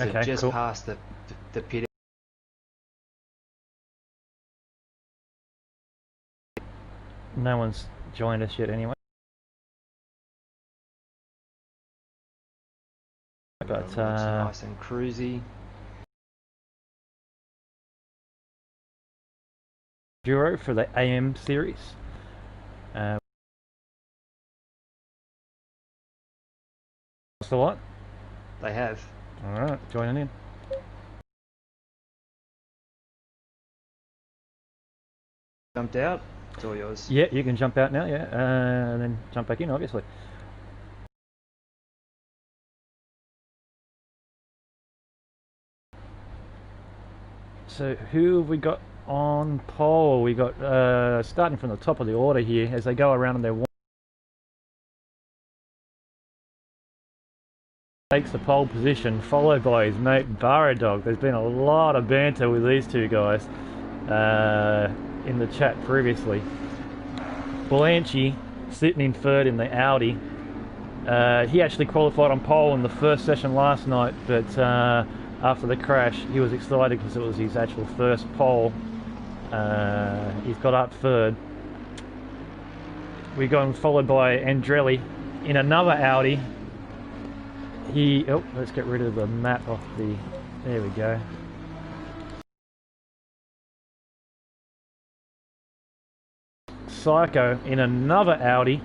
Okay, just cool. past the pit. No one's joined us yet anyway. But Looks nice and cruisy. Enduro for the AM series. What's the what? They have. Alright, joining in. Jumped out. It's all yours. Yeah, you can jump out now, yeah, and then jump back in, obviously. So who have we got on pole? We got starting from the top of the order here as they go around in their takes the pole position, followed by his mate Barra Dog. There's been a lot of banter with these two guys in the chat previously. Blanchie sitting in third in the Audi. He actually qualified on pole in the first session last night, but after the crash he was excited because it was his actual first pole. He's got up third. We got followed by Andrelli in another Audi. Let's get rid of the map off the, there we go. Psycho in another Audi,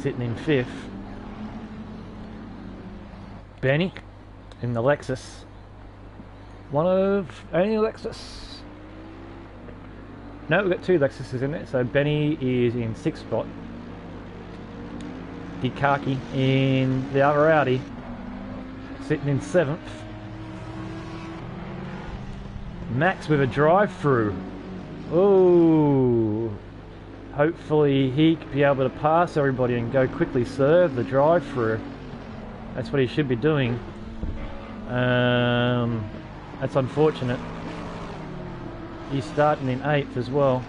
sitting in fifth. Benny in the Lexus, one of only Lexus. No, we've got two Lexuses in it, so Benny is in sixth spot. Dikaki in the other Audi, sitting in seventh. Max with a drive-through. Oh, hopefully he could be able to pass everybody and go quickly serve the drive-through. That's what he should be doing. That's unfortunate. He's starting in eighth as well.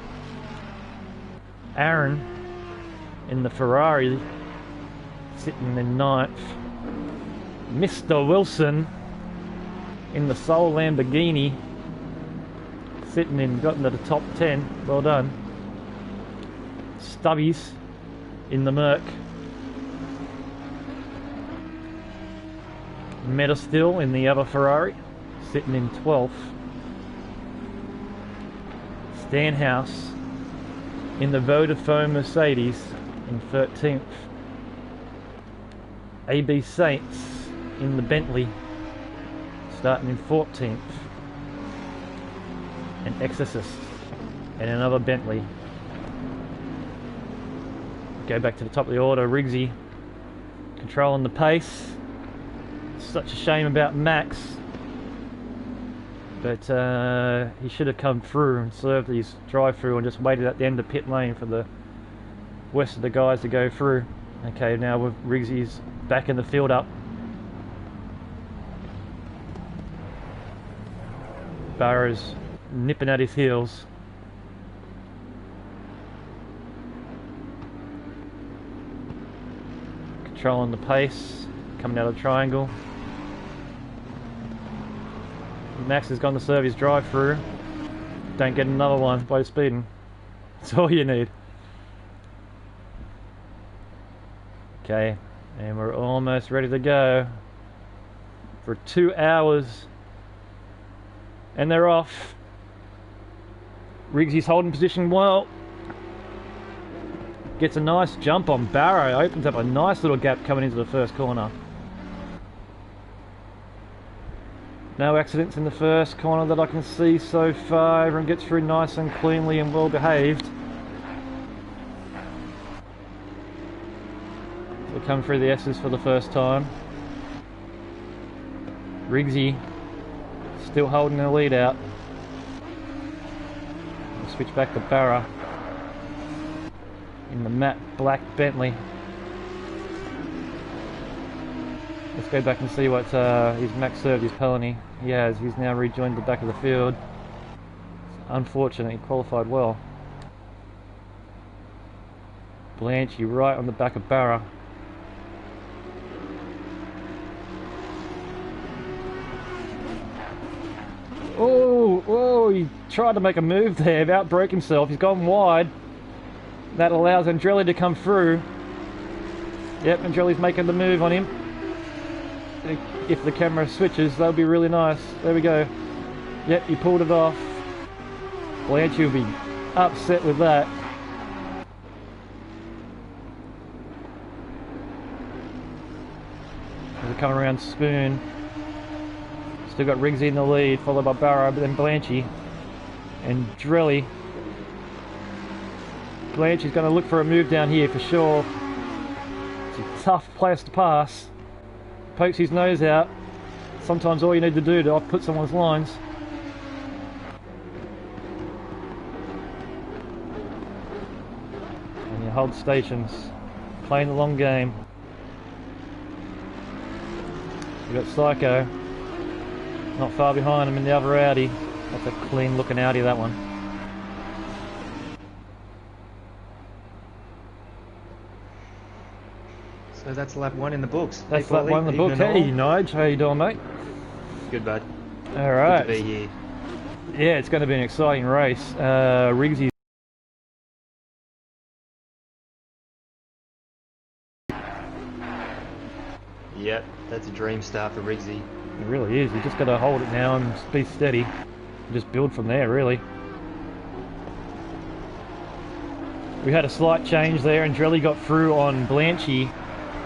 Aaron in the Ferrari, sitting in ninth. Mr. Wilson in the Soul Lamborghini, got into the top 10. Well done. Stubbies in the Merc. Metastill in the other Ferrari, sitting in 12th. Stanhouse in the Vodafone Mercedes in 13th. AB Saints in the Bentley, starting in 14th. An Exorcist and another Bentley. Go back to the top of the order. Riggsy controlling the pace. Such a shame about Max, but he should have come through and served his drive-through and just waited at the end of pit lane for the rest of the guys to go through. Okay, now with Riggsy's back in the field up. Barra's nipping at his heels. Controlling the pace, coming out of the triangle. Max has gone to serve his drive-through. Don't get another one by speeding. That's all you need. Okay, and we're almost ready to go for 2 hours. And they're off. Riggsy's holding position well. Gets a nice jump on Barrow. Opens up a nice little gap coming into the first corner. No accidents in the first corner that I can see so far. Everyone gets through nice and cleanly and well behaved. We'll come through the S's for the first time. Riggsy still holding the lead out. We'll switch back to Barra in the matte black Bentley. Let's go back and see what his Max served his Pelony. He has. He's now rejoined the back of the field. Unfortunately, he qualified well. Blanchie right on the back of Barra. Oh, he tried to make a move there, outbroke himself. He's gone wide. That allows Andrelli to come through. Yep, Andrelli's making the move on him. If the camera switches, that'll be really nice. There we go. Yep, he pulled it off. Blanchie will be upset with that. As they come around Spoon. Still got Riggsy in the lead, followed by Barrow, but then Blanchie and Drelly. Blanchie's going to look for a move down here for sure. It's a tough place to pass. Pokes his nose out. Sometimes all you need to do to off-put someone's lines. And you hold stations, playing the long game. You've got Psycho, not far behind him in the other Audi. That's a clean looking Audi, that one. So that's lap 1 in the books. That's lap 1 in the books. Hey, Nige, how you doing, mate? Good, bud. All right. Good to be here. Yeah, it's going to be an exciting race. Riggsy. Yep, that's a dream start for Riggsy. It really is. You just got to hold it now and be steady. Just build from there, really. We had a slight change there, and Drelly got through on Blanchie.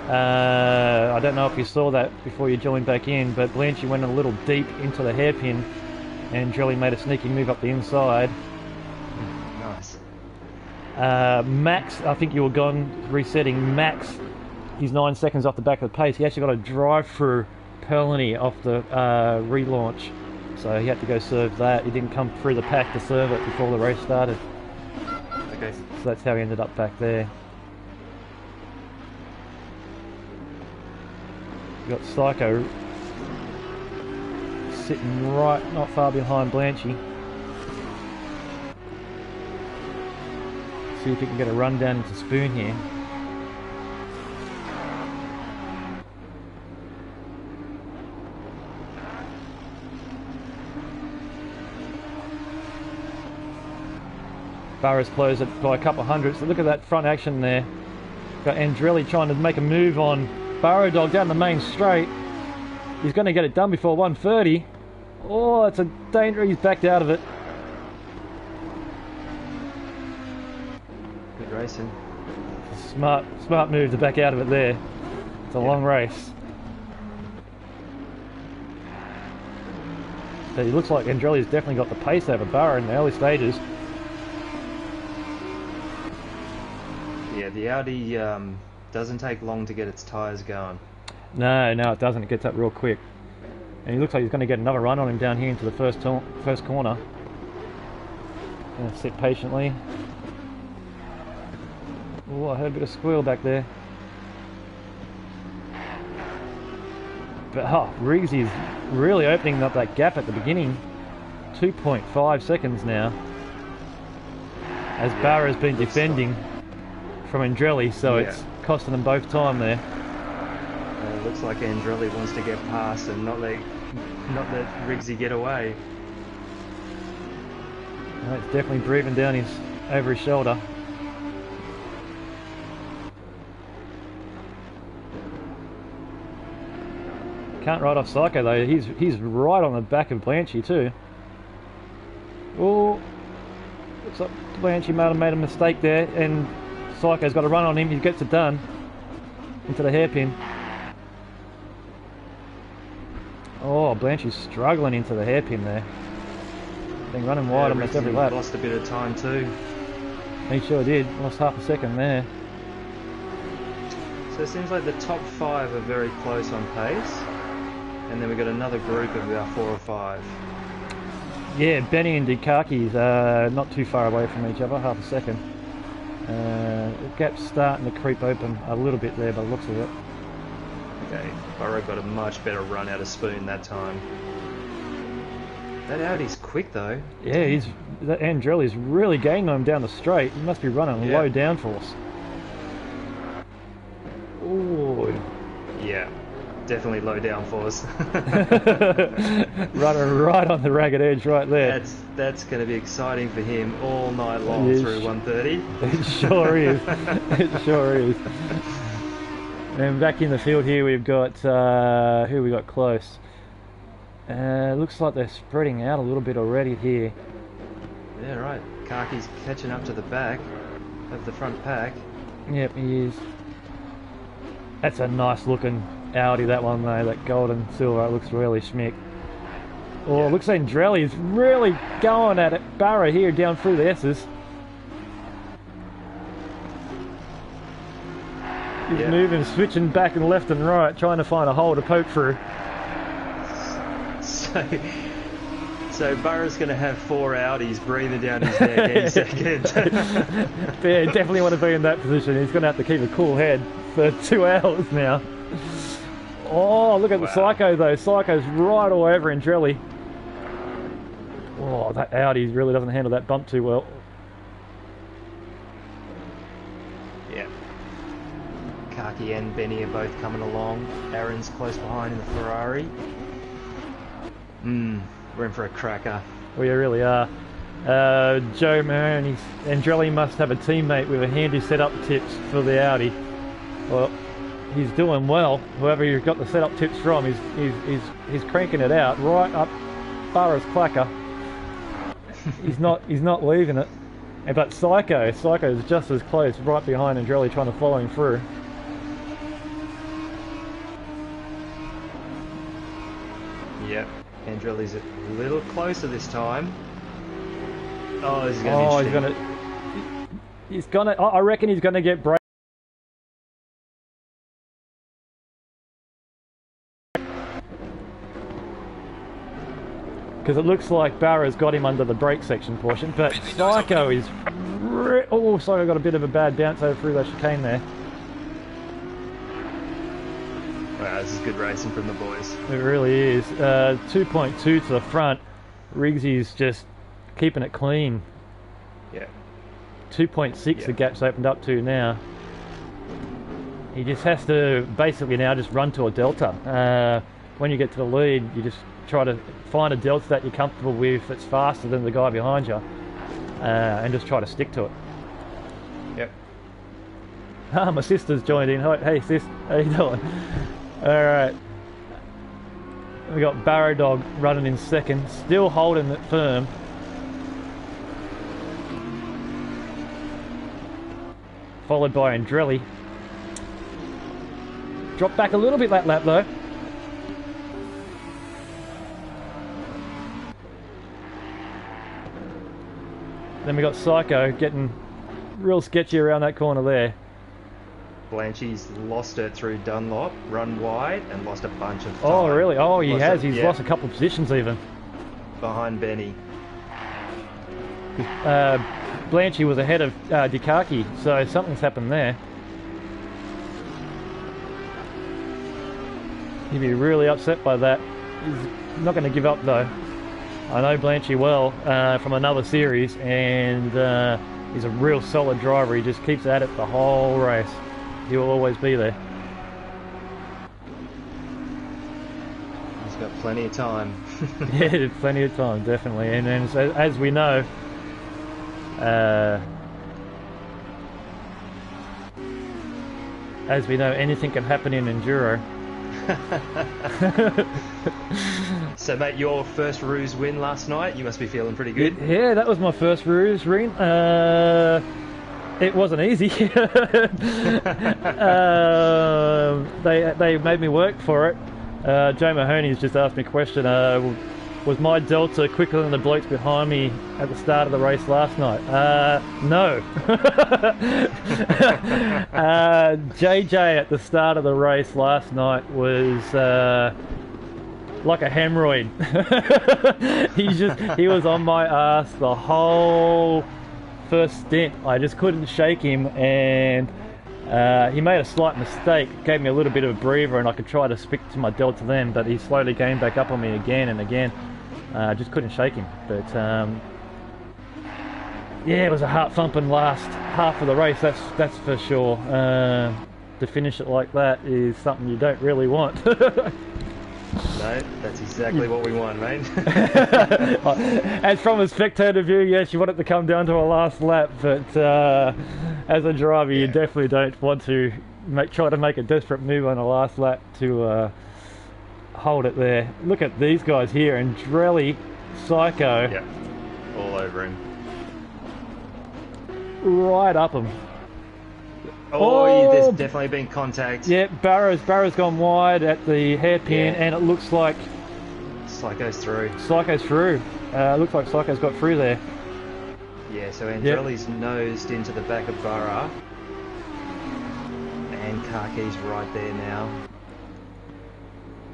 I don't know if you saw that before you joined back in, but Blanchie went a little deep into the hairpin, and Drelly made a sneaky move up the inside. Nice. Max, I think you were gone resetting. Max, he's 9 seconds off the back of the pace. He actually got a drive-through penalty off the relaunch, so he had to go serve that. He didn't come through the pack to serve it before the race started. Okay. So that's how he ended up back there. You got Psycho sitting right, not far behind Blanchie. See if he can get a run down into Spoon here. Barra's closed it by a couple of hundredths. So look at that front action there. Got Andrelli trying to make a move on Barrow Dog down the main straight. He's going to get it done before 130. Oh, it's a danger. He's backed out of it. Good racing. Smart move to back out of it there. It's a long race. But it looks like Andrelli's definitely got the pace over Barrow in the early stages. Yeah, the Audi doesn't take long to get its tyres going. No, it doesn't. It gets up real quick. And he looks like he's going to get another run on him down here into the first corner. Gonna sit patiently. Oh, I heard a bit of squeal back there. But Riggsy is really opening up that gap at the beginning. 2.5 seconds now. As Barra's been defending from Andrelli, so it's costing them both time there. It looks like Andrelli wants to get past and not let Riggsy get away. It's definitely breathing down over his shoulder. Can't ride off Psycho though. He's right on the back of Blanchie too. Oh, looks like Blanchie might have made a mistake there, and Psycho's got a run on him. He gets it done into the hairpin. Oh, Blanchie's struggling into the hairpin there. Been running wide almost every lap. Lost a bit of time too. He sure did. Lost half a second there. So it seems like the top 5 are very close on pace, and then we've got another group of about 4 or 5. Yeah, Benny and Dukaki's not too far away from each other, half a second. The gap's starting to creep open a little bit there by the looks of it. Okay, Burrow got a much better run out of Spoon that time. That Audi's quick though. Yeah, Andrelli's really gaining on him down the straight. He must be running low downforce. Oh. Yeah. definitely low downforce. Running right on the ragged edge right there. That's going to be exciting for him all night long through 130. It sure is. It sure is. And back in the field here we've got, who we got close? Looks like they're spreading out a little bit already here. Yeah, right. Kaki's catching up to the back of the front pack. Yep, he is. That's a nice looking Audi, that one though, that gold and silver. It looks really schmick. Oh, yeah. Looks like Andrelli's really going at it. Barra here down through the S's. He's moving, switching back and left and right, trying to find a hole to poke through. So Burrow's going to have 4 Audis breathing down his neck any second. Yeah, definitely want to be in that position. He's going to have to keep a cool head for 2 hours now. Oh, look at the Psycho though. Psycho's right all over Andrelli. Oh, that Audi really doesn't handle that bump too well. Yeah. Kaki and Benny are both coming along. Aaron's close behind in the Ferrari. We're in for a cracker. We really are. Joe Mahoney, Andrelli must have a teammate with a handy setup tips for the Audi. Well, he's doing well. Whoever you've got the setup tips from, he's cranking it out right up Barra's clacker. He's not leaving it. But Psycho's just as close, right behind Andrelli, trying to follow him through. Yep. Andrelli's a little closer this time. Oh, this is going to be interesting. He's gonna. I reckon he's gonna get break. Because it looks like Barra's got him under the brake section portion, but Psycho is. Oh, Psycho got a bit of a bad bounce over through that chicane there. Wow, this is good racing from the boys. It really is. 2.2 to the front. Riggsy's just keeping it clean. Yeah. 2.6 the gap's opened up to now. He just has to basically now just run to a delta. When you get to the lead, you just try to find a delta that you're comfortable with that's faster than the guy behind you, and just try to stick to it. Yep. Ah, my sister's joined in. Hey sis, how you doing? Alright. We got Barrow Dog running in second, still holding it firm. Followed by Andrelli. Dropped back a little bit that lap though. Then we got Psycho getting real sketchy around that corner there. Blanchy's lost it through Dunlop, run wide, and lost a bunch of time. Oh, really? Oh, he has. He's lost a couple of positions even. Behind Benny. Blanchy was ahead of Dikaki, so something's happened there. He'd be really upset by that. He's not going to give up though. I know Blanchy well from another series, and he's a real solid driver. He just keeps at it the whole race. He will always be there. He's got plenty of time. Yeah, plenty of time, definitely. And then, so, as we know, anything can happen in enduro. So, mate, your first Ruse win last night. You must be feeling pretty good. Yeah, that was my first Ruse win. It wasn't easy. They made me work for it. Joe Mahoney's just asked me a question. Was my Delta quicker than the blokes behind me at the start of the race last night? No. JJ at the start of the race last night was like a hemorrhoid. He was on my ass the whole first stint. I just couldn't shake him, and he made a slight mistake, gave me a little bit of a breather, and I could try to stick to my Delta then, but he slowly came back up on me again and again. Just couldn't shake him. But yeah, it was a heart thumping last half of the race, that's for sure. to finish it like that is something you don't really want. No, that's exactly what we want, mate. As from a spectator view, yes, you want it to come down to a last lap, but as a driver, you definitely don't want to try to make a desperate move on a last lap to hold it there. Look at these guys here, and Andretti, Psycho. Yeah, all over him. Right up him. Oh, there's definitely been contact. Yeah, Barrow's gone wide at the hairpin, and it looks like Psycho's through. Psycho's through. Looks like Psycho's got through there. Yeah, so Andrelli's nosed into the back of Barra, and Kaki's right there now.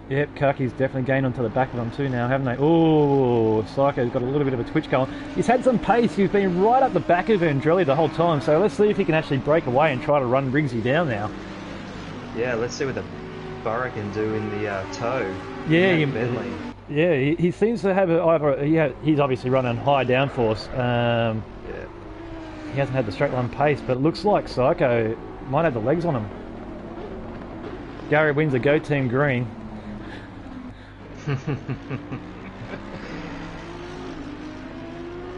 Yep, Kaki's definitely gained onto the back of them too now, haven't they? Oh, Psycho's got a little bit of a twitch going. He's had some pace. He's been right up the back of Andretti the whole time. So let's see if he can actually break away and try to run Rigsy down now. Yeah, let's see what the Burra can do in the toe. Yeah, Bentley. Yeah, he seems to have he's obviously running high downforce. Yeah. He hasn't had the straight line pace, but it looks like Psycho might have the legs on him. Gary wins a Go Team Green.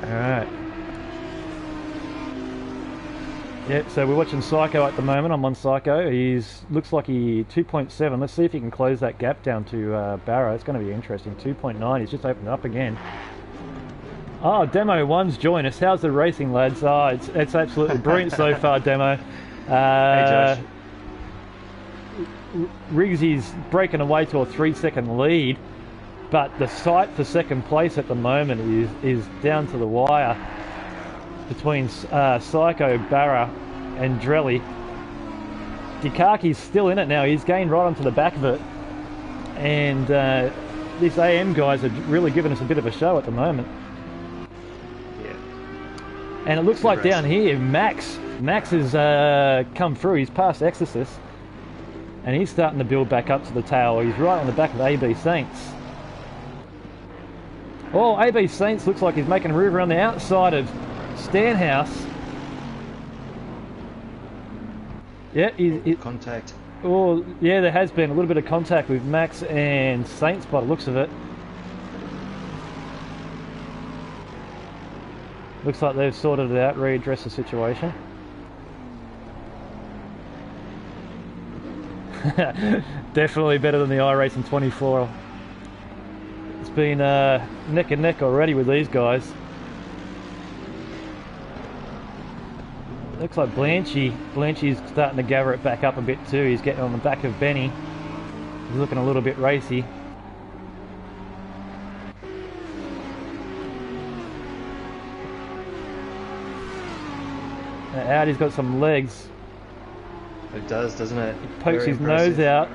Alright. Yep, so we're watching Psycho at the moment. I'm on Psycho. Looks like he 2.7. Let's see if he can close that gap down to Barrow. It's going to be interesting. 2.9. He's just opened up again. Oh, Demo 1's joined us. How's the racing, lads? Oh, it's absolutely brilliant so far, Demo. Hey, Josh. Riggsy's breaking away to a 3-second lead. But the sight for second place at the moment is down to the wire between Psycho, Barra and Drelly. Dikaki's still in it now. He's gained right onto the back of it. And these AM guys are really giving us a bit of a show at the moment. Yeah. And it looks like down here, Max has come through. He's past Exorcist. And he's starting to build back up to the tail. He's right on the back of AB Saints. Oh, AB Saints looks like he's making a move around the outside of Stanhouse. Yeah, contact. Oh, yeah, there has been a little bit of contact with Max and Saints by the looks of it. Looks like they've sorted it out, readdressed the situation. Definitely better than the iRacing 24. It's been neck and neck already with these guys. Looks like Blanchy's starting to gather it back up a bit too. He's getting on the back of Benny. He's looking a little bit racy. Audi's got some legs. It does, doesn't it? He pokes his nose out.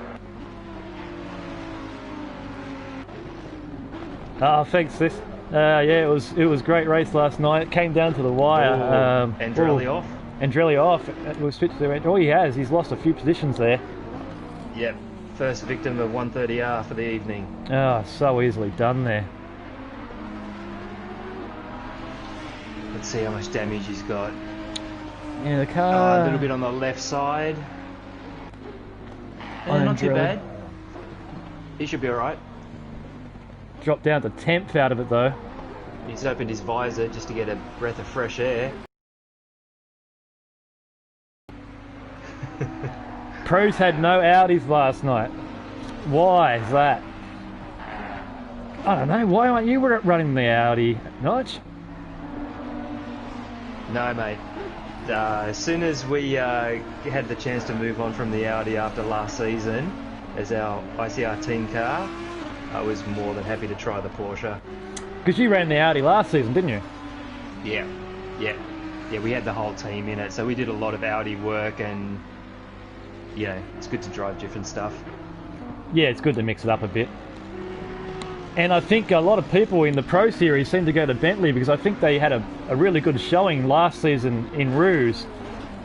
Ah, thanks, sis. Yeah, it was great race last night. It came down to the wire. Andrelli off. Andrelli off. We'll switch to oh, he has. He's lost a few positions there. Yep. First victim of 130R for the evening. Oh, so easily done there. Let's see how much damage he's got. Yeah, the car. A little bit on the left side. Not too bad. He should be alright. Dropped down to 10th out of it though. He's opened his visor just to get a breath of fresh air. Pros had no Audis last night. Why is that? I don't know. Why aren't you running the Audi, Notch? No, mate. As soon as we had the chance to move on from the Audi after last season as our ICR team car, I was more than happy to try the Porsche. Because you ran the Audi last season, didn't you? Yeah, we had the whole team in it, so we did a lot of Audi work, and yeah, it's good to drive different stuff. Yeah, it's good to mix it up a bit. And I think a lot of people in the Pro Series seem to go to Bentley because I think they had a really good showing last season in Rouge.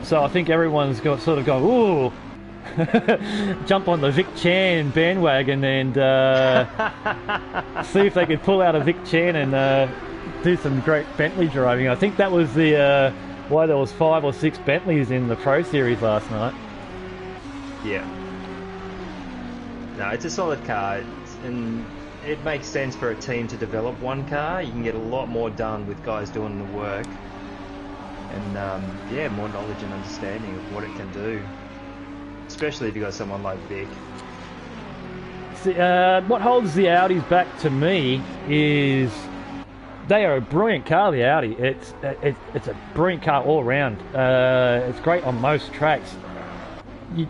So I think everyone's sort of gone, ooh, jump on the Vic Chan bandwagon and see if they could pull out a Vic Chan and do some great Bentley driving. I think that was the why there was 5 or 6 Bentleys in the Pro Series last night. Yeah. No, it's a solid car, and it makes sense for a team to develop one car. You can get a lot more done with guys doing the work, and yeah, more knowledge and understanding of what it can do, especially if you got someone like Vic. See, what holds the Audis back to me is they are a brilliant car. The Audi, it's a brilliant car all around. It's great on most tracks,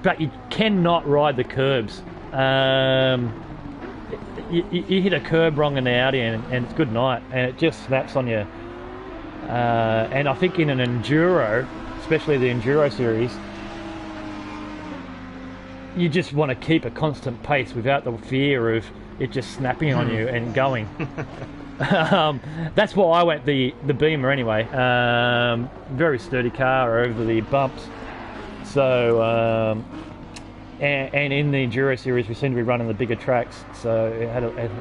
but you cannot ride the curbs. You hit a curb wrong in the Audi and it's good night, and it just snaps on you. And I think in an enduro, especially the enduro series, you just want to keep a constant pace without the fear of it just snapping on you and going. That's why I went the Beamer anyway. Very sturdy car over the bumps. So and in the enduro series we seem to be running the bigger tracks, so it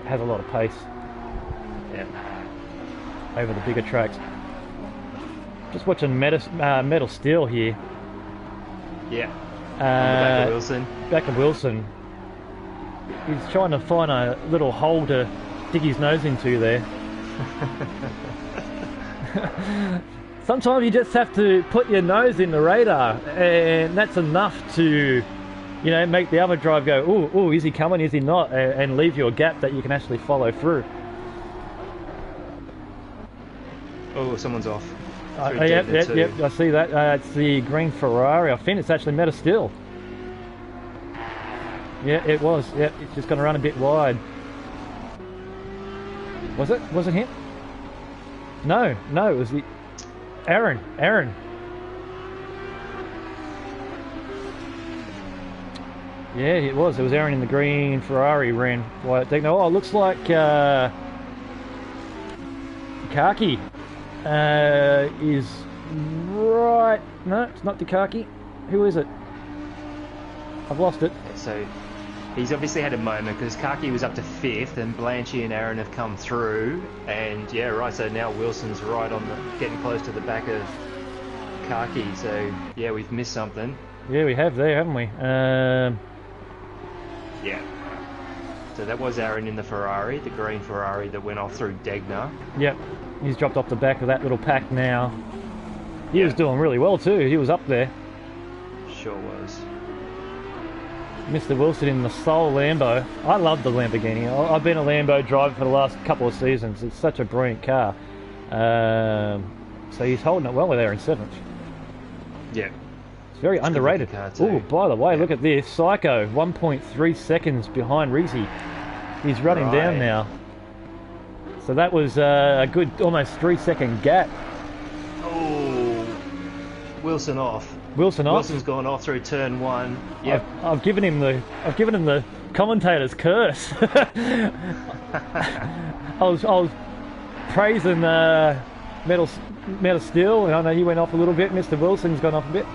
has a lot of pace. Yeah. Over the bigger tracks. Just watching Metal Steel here. Yeah. On the back of Wilson. Back of Wilson. He's trying to find a little hole to dig his nose into there. Sometimes you just have to put your nose in the radar, and that's enough to, you know, make the other drive go, ooh, is he coming, is he not, and leave you a gap that you can actually follow through. Oh, someone's off. Yep, I see that. It's the green Ferrari. I think it's actually Meta Still. Yeah, it was. Yep, it's just going to run a bit wide. Was it? Was it him? No, it was the Aaron. Yeah, it was. It was Aaron in the green Ferrari ran wide. Oh, it looks like Kaki is right. No, it's not Dukaki. Who is it? I've lost it. So he's obviously had a moment because Kaki was up to 5th and Blanchy and Aaron have come through, and yeah, right, so now Wilson's right on the, getting close to the back of Kaki, so yeah, we've missed something. Yeah, we have there, haven't we? Yeah. So that was Aaron in the Ferrari, the green Ferrari that went off through Degner. Yep, he's dropped off the back of that little pack now. He was doing really well too, he was up there. Sure was. Mr. Wilson in the Soul Lambo. I love the Lamborghini. I've been a Lambo driver for the last couple of seasons. It's such a brilliant car. So he's holding it well there in 7th. Yeah. It's very underrated. Oh, by the way, look at this. Psycho, 1.3 seconds behind Rizzi. He's running down now. So that was a good almost 3-second gap. Oh, Wilson off. Wilson's gone off through turn 1. Yep. I've given him the commentator's curse. I was praising Metal Steel, and I know he went off a little bit. Mr. Wilson's gone off a bit.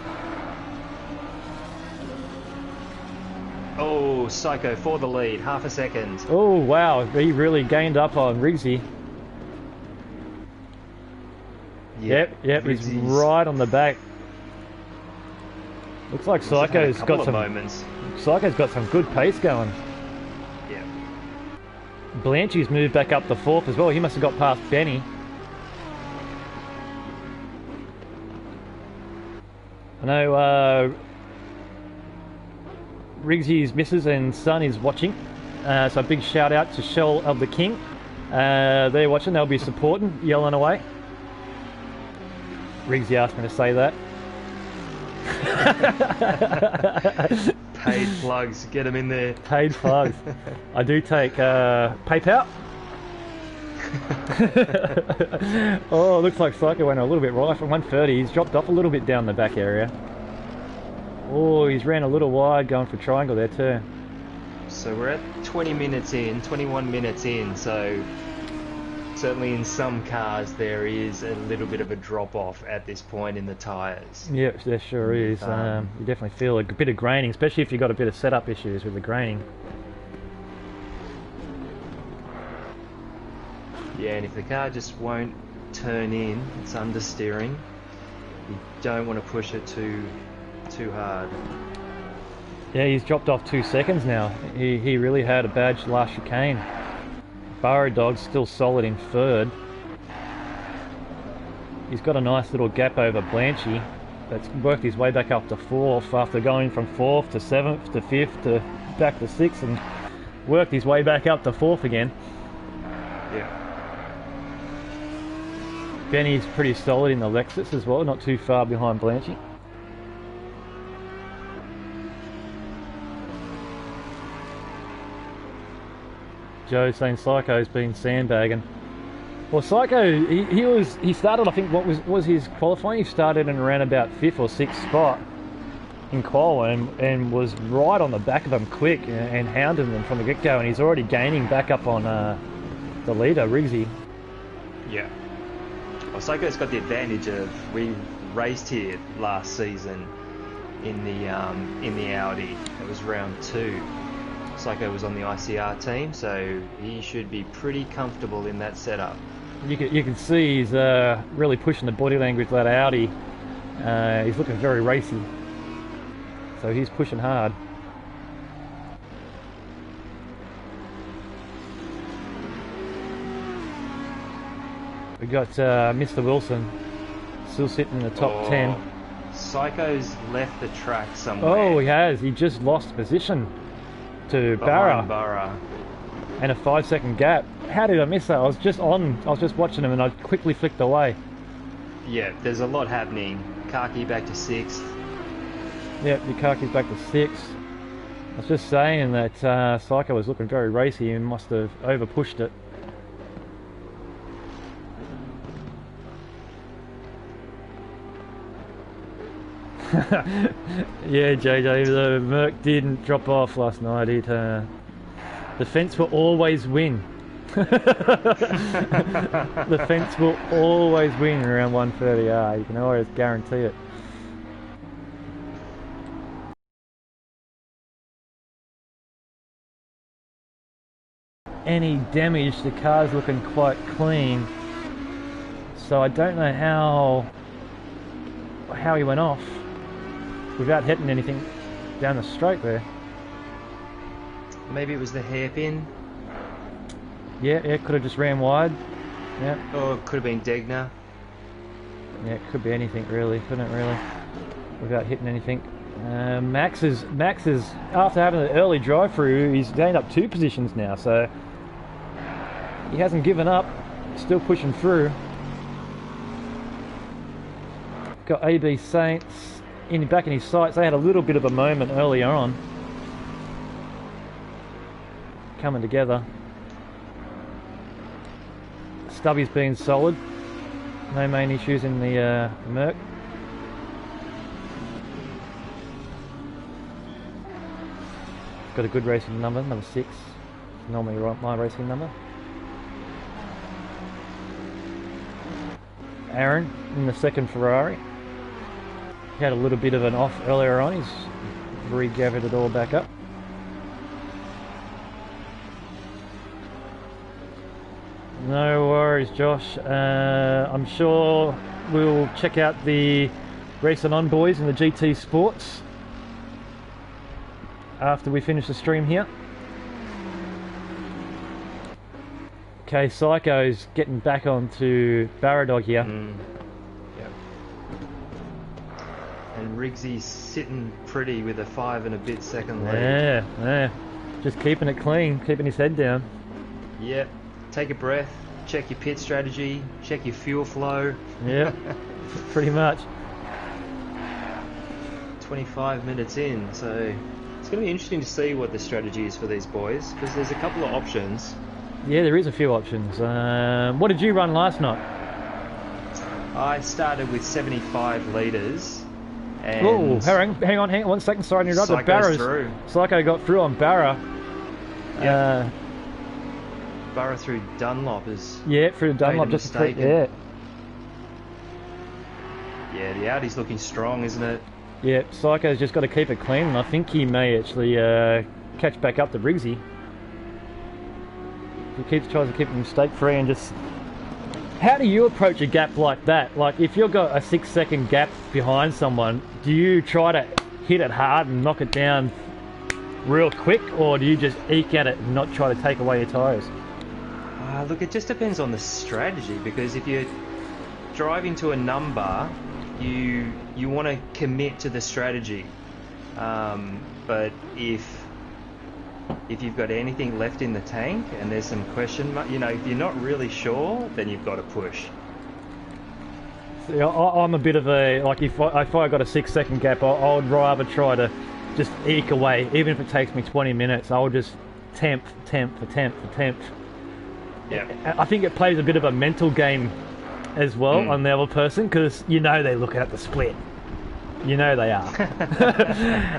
Oh, Psycho for the lead, half a second. Oh wow, he really gained up on Riggsy. Yep, he's right on the back. Looks like Psycho's got some moments. Psycho's got some good pace going. Yeah. Blanchy's moved back up to 4th as well. He must have got past Benny. I know Riggsy's missus and son is watching. So a big shout out to Shell of the King. They're watching, they'll be supporting, yelling away. Riggsy asked me to say that. Paid plugs, get them in there. Paid plugs. I do take PayPal. Oh, looks like Psycho went a little bit right from 130. He's dropped off a little bit down the back area. Oh, he's ran a little wide going for triangle there too. So we're at 20 minutes in, 21 minutes in, so certainly in some cars there is a little bit of a drop off at this point in the tyres. Yep, there sure is. You definitely feel a bit of graining, especially if you've got a bit of setup issues with the graining. Yeah, and if the car just won't turn in, it's understeering. You don't want to push it too hard. Yeah, he's dropped off 2 seconds now. He really had a bad last chicane. Barrow Dog's still solid in third. He's got a nice little gap over Blanchy. That's worked his way back up to 4th after going from 4th to 7th to 5th to back to 6th and worked his way back up to 4th again. Yeah. Benny's pretty solid in the Lexus as well, not too far behind Blanchy. Joe saying Psycho's been sandbagging. Well, Psycho, he started, I think, what was his qualifying? He started in around about 5th or 6th spot in qualifying and was right on the back of them quick and hounding them from the get-go, and he's already gaining back up on the leader, Riggsy. Yeah. Well, Psycho's got the advantage of we raced here last season in the Audi. It was round 2. Psycho was on the ICR team, so he should be pretty comfortable in that setup. You can see he's really pushing the body language of that Audi. He's looking very racy, so he's pushing hard. We got Mr. Wilson still sitting in the top 10. Psycho's left the track somewhere. Oh, he has. He just lost position to Barra. And a 5-second gap. How did I miss that? I was just watching him and I quickly flicked away. Yeah, there's a lot happening. Kaki back to 6th. Yep, Yukaki's back to 6th. I was just saying that Psycho was looking very racy and must have over pushed it. Yeah, JJ, the Merc didn't drop off last night. The fence will always win. The fence will always win around 130R. You can always guarantee it. Any damage, the car's looking quite clean. So I don't know how he went off without hitting anything down the straight there. Maybe it was the hairpin. Yeah, it could have just ran wide. Yeah. Or it could have been Degner. Yeah, it could be anything really, couldn't it really? Without hitting anything. Max is after having an early drive through, he's gained up 2 positions now, so he hasn't given up, still pushing through. Got AB Saints back in his sights. They had a little bit of a moment earlier on. Coming together. Stubby's been solid. No main issues in the Merc. Got a good racing number, number 6. Normally my racing number. Aaron in the second Ferrari. He had a little bit of an off earlier on. He's regathered it all back up. No worries, Josh. I'm sure we'll check out the Racing On Boys in the GT Sports after we finish the stream here. Okay, Psycho's getting back onto Barradog here. Yep. And Riggsy's sitting pretty with a 5 and a bit second lead. Yeah. Just keeping it clean, keeping his head down. Yep. Take a breath, check your pit strategy, check your fuel flow. Yep, pretty much. 25 minutes in, so it's going to be interesting to see what the strategy is for these boys, because there's a couple of options. Yeah, there is a few options. What did you run last night? I started with 75 litres. Oh, hang on 1 second. Sorry to interrupt. Psycho got through on Barra. Yeah. Barra through Dunlop is. Yeah, through Dunlop. Just yeah. Yeah, the Audi's looking strong, isn't it? Yeah, Psycho's just got to keep it clean, and I think he may actually catch back up to Riggsy. He tries to keep him mistake free and just. How do you approach a gap like that? Like, if you've got a 6-second gap behind someone, do you try to hit it hard and knock it down real quick, or do you just eke at it and not try to take away your tyres? Look, it just depends on the strategy, because if you're driving to a number, you want to commit to the strategy. But if you've got anything left in the tank and there's some question mark, you know, if you're not really sure, then you've got to push. See, I'm a bit of a, like, if I got a 6-second gap, I would rather try to just eke away, even if it takes me 20 minutes. I'll just temp. Yeah. I think it plays a bit of a mental game as well on the other person, because you know they're looking at the split. You know they are.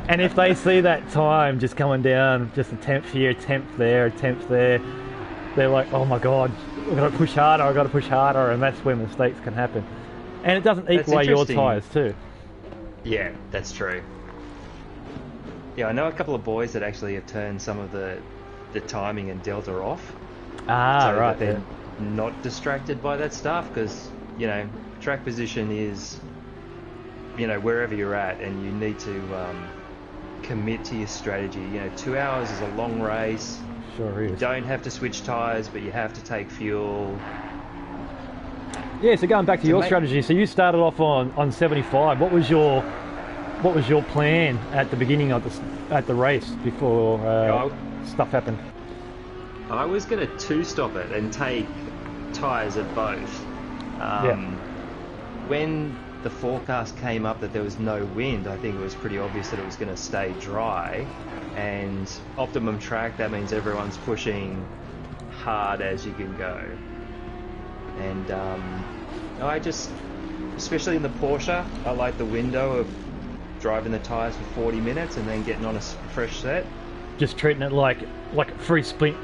And if they see that time just coming down, just a tenth here, a tenth there, they're like, oh my god, I've got to push harder, and that's where mistakes can happen. And it doesn't equal away your tyres too. Yeah, that's true. Yeah, I know a couple of boys that actually have turned some of the timing and delta off. Ah, so right. that they're not distracted by that stuff, because, you know, track position is, you know, wherever you're at, and you need to commit to your strategy. You know, 2 hours is a long race. Sure is. You don't have to switch tyres, but you have to take fuel. Yeah, so going back to your strategy, so you started off on 75. What was your plan at the beginning of the race before stuff happened? I was going to two-stop it and take tyres at both. When the forecast came up that there was no wind, I think it was pretty obvious that it was going to stay dry. And optimum track, that means everyone's pushing hard as you can go. And I just, especially in the Porsche, I like the window of driving the tyres for 40 minutes and then getting on a fresh set. Just treating it like free sprint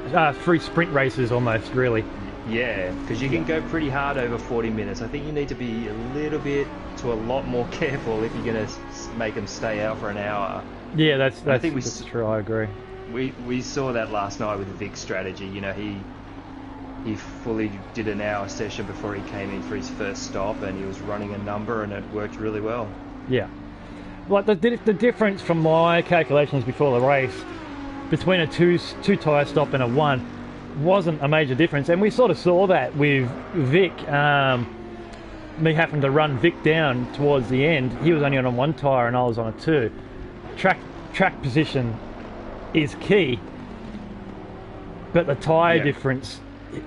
races almost, really. Yeah, because you can go pretty hard over 40 minutes. I think you need to be a little bit to a lot more careful if you're going to make them stay out for an hour. Yeah, that's true. I agree. We saw that last night with Vic's strategy. You know, he fully did an hour session before he came in for his first stop, and he was running a number, and it worked really well. Yeah. Like the difference from my calculations before the race between a two tyre stop and a one wasn't a major difference, and we sort of saw that with Vic. Me having to run Vic down towards the end. He was only on one tyre and I was on a two. Track position is key, but the tyre difference,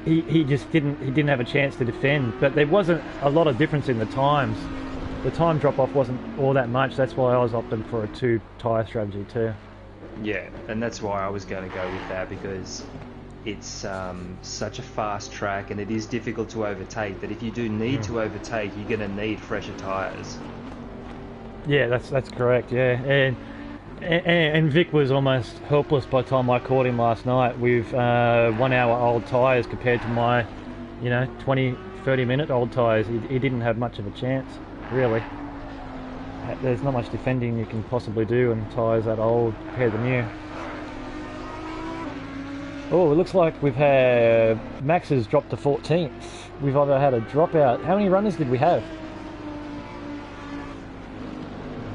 he just didn't have a chance to defend. But there wasn't a lot of difference in the times. The time drop off wasn't all that much. That's why I was opting for a two tyre strategy too. Yeah, and that's why I was going to go with that, because it's such a fast track and it is difficult to overtake, that if you do need to overtake, you're going to need fresher tyres. Yeah, that's correct, yeah. And Vic was almost helpless by the time I caught him last night with 1 hour old tyres compared to my, 20-30 minute old tyres. He didn't have much of a chance, really. There's not much defending you can possibly do on tyres that old compared to new. Oh, it looks like we've had Max has dropped to 14th. We've either had a dropout. How many runners did we have? I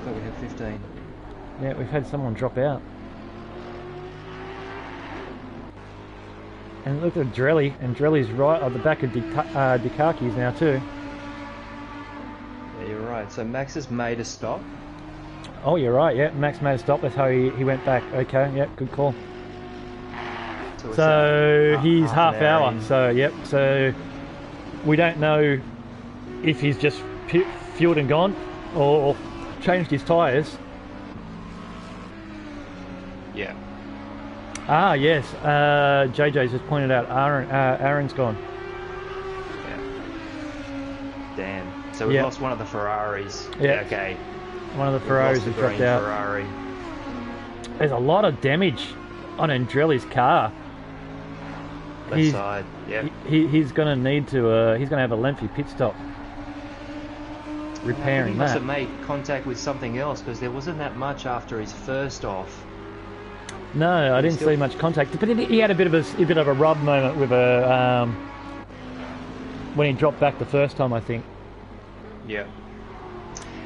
thought we had 15. Yeah, we've had someone drop out. And look at Drelly, and Drelly's right at the back of Dikaki's now too. Yeah, you're right. So Max has made a stop. Oh, you're right, yeah. Max made a stop. That's how he went back. Okay, yeah, good call. So he's half hour. So, yep. So we don't know if he's just fueled and gone or changed his tyres. Yeah. Ah, yes. JJ's just pointed out Aaron's gone. Yeah. Damn. So we lost one of the Ferraris. Yeah. Okay. One of the Ferraris has dropped out. Ferrari. There's a lot of damage on Andrelli's car. Left side. Yeah. He's going to need to. He's going to have a lengthy pit stop. Repairing he that. must have made contact with something else, because there wasn't that much after his first off. No, I didn't see much contact, but he had a bit of a rub moment with when he dropped back the first time, I think. Yeah.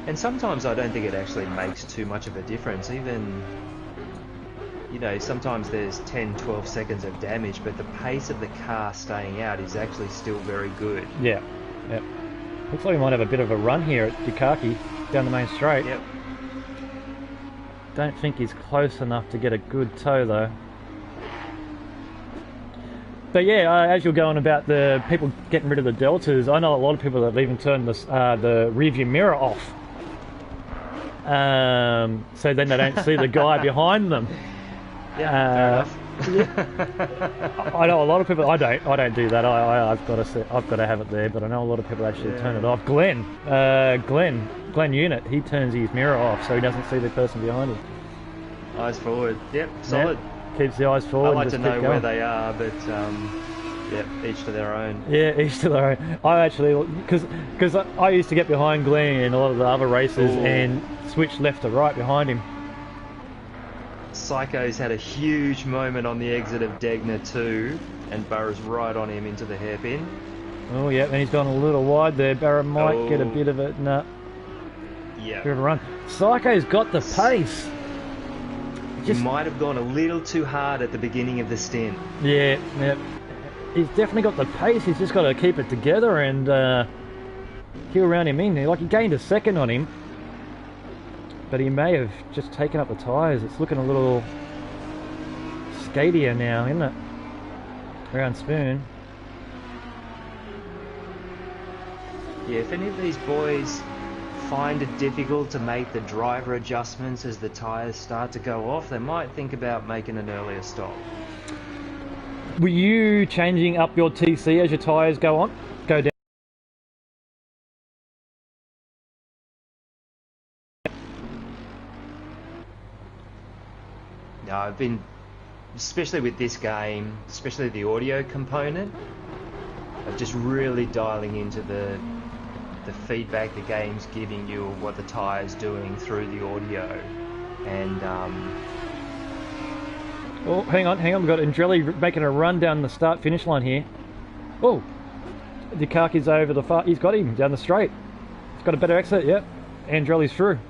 And sometimes I don't think it actually makes too much of a difference. Even, you know, sometimes there's 10, 12 seconds of damage, but the pace of the car staying out is actually still very good. Yeah, yep. Looks like we might have a bit of a run here at Dukaki down the main straight. Yep. Don't think he's close enough to get a good tow though. But yeah, as you're going about the people getting rid of the deltas, I know a lot of people that have even turned the rear view mirror off. So then they don't see the guy behind them. Yeah, fair enough. I know a lot of people. I don't do that. I've got to have it there. But I know a lot of people actually turn it off. Glenn Unit. He turns his mirror off so he doesn't see the person behind him. Eyes forward. Yep, solid. Yep. Keeps the eyes forward. I like to know where they are, but yep, each to their own. Yeah, each to their own. I actually, because I used to get behind Glenn in a lot of the other races and switch left to right behind him. Psycho's had a huge moment on the exit of Degner too, and Burrow's right on him into the hairpin. Oh yeah, and he's gone a little wide there. Barrow might get a bit of it. Nah. Yeah. Bit of a run. Psycho's got the pace. He might have gone a little too hard at the beginning of the stint. Yeah, yeah. He's definitely got the pace. He's just got to keep it together and he'll round him in. Like he gained a second on him, but he may have just taken up the tyres. It's looking a little skatier now, isn't it? Around Spoon. Yeah, if any of these boys find it difficult to make the driver adjustments as the tyres start to go off, they might think about making an earlier stop. Were you changing up your TC as your tyres go down? No, I've been, especially with this game, especially the audio component, of just really dialing into the feedback the game's giving you of what the tyre's doing through the audio. And oh, hang on, we've got Andrelli making a run down the start-finish line here. Oh, Dukaki's over the far, he's got him down the straight. He's got a better exit, yep. Andrelli's through.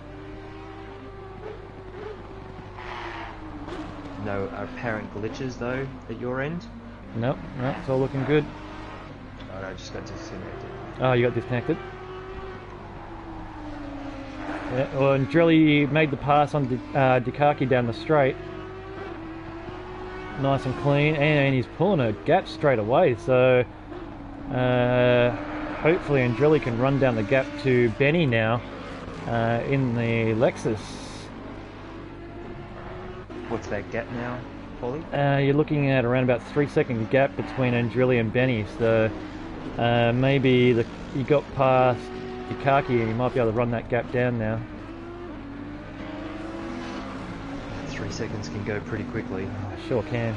No apparent glitches though at your end? No, it's all looking good. Oh no, I just got disconnected. Oh, you got disconnected? Yeah, well, Andrelli made the pass on Dukaki down the straight. Nice and clean, and he's pulling a gap straight away, so hopefully Andrelli can run down the gap to Benny now in the Lexus. What's that gap now, Paulie? You're looking at around about 3-second gap between Andrelli and Benny, so maybe he got past Dukaki and he might be able to run that gap down now. 3 seconds can go pretty quickly. Sure can.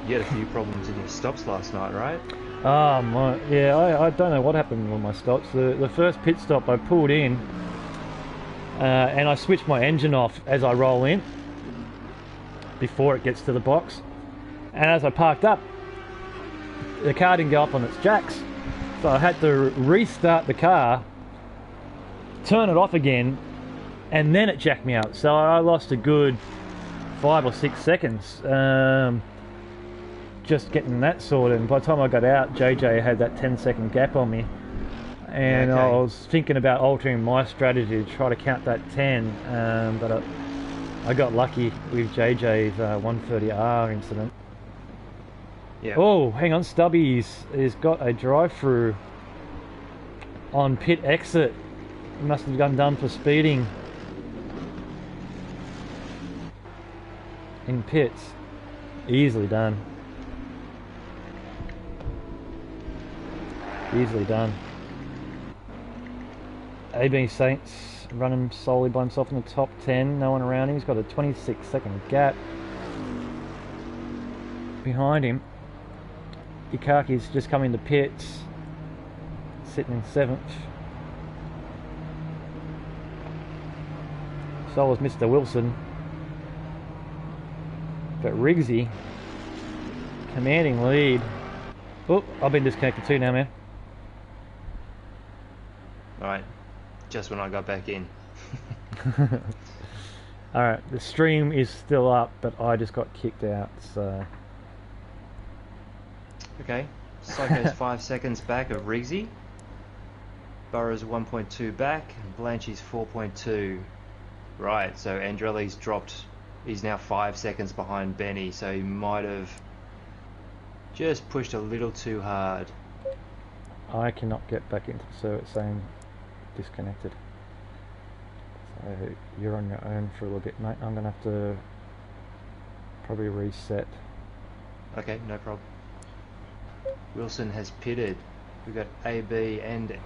You had a few problems in your stops last night, right? Yeah, I don't know what happened with my stops. The first pit stop I pulled in and I switched my engine off as I roll in before it gets to the box, and as I parked up the car didn't go up on its jacks, so I had to restart the car, turn it off again, and then it jacked me out, so I lost a good 5 or 6 seconds just getting that sorted. And by the time I got out, JJ had that 10-second gap on me, and I was thinking about altering my strategy to try to count that 10, but I got lucky with JJ's 130R incident. Yeah. Oh, hang on, Stubby's has got a drive-through on pit exit. He must have gone done for speeding in pits. Easily done. Easily done. AB Saints running solely by himself in the top 10, no one around him. He's got a 26-second gap behind him. Ikaki's just come into pits, sitting in 7th. So was Mr. Wilson. But Riggsy, commanding lead. Oh, I've been disconnected too now, man. Alright, just when I got back in. Alright, the stream is still up, but I just got kicked out, so... Okay, Psycho's 5 seconds back of Riggsy. Burrow's 1.2 back, and Blanchie's 4.2. Right, so Andrelli's dropped. He's now 5 seconds behind Benny, so he might have just pushed a little too hard. I cannot get back into the server, saying disconnected. So you're on your own for a little bit, mate. I'm going to have to probably reset. Okay, no problem. Wilson has pitted. We've got AB and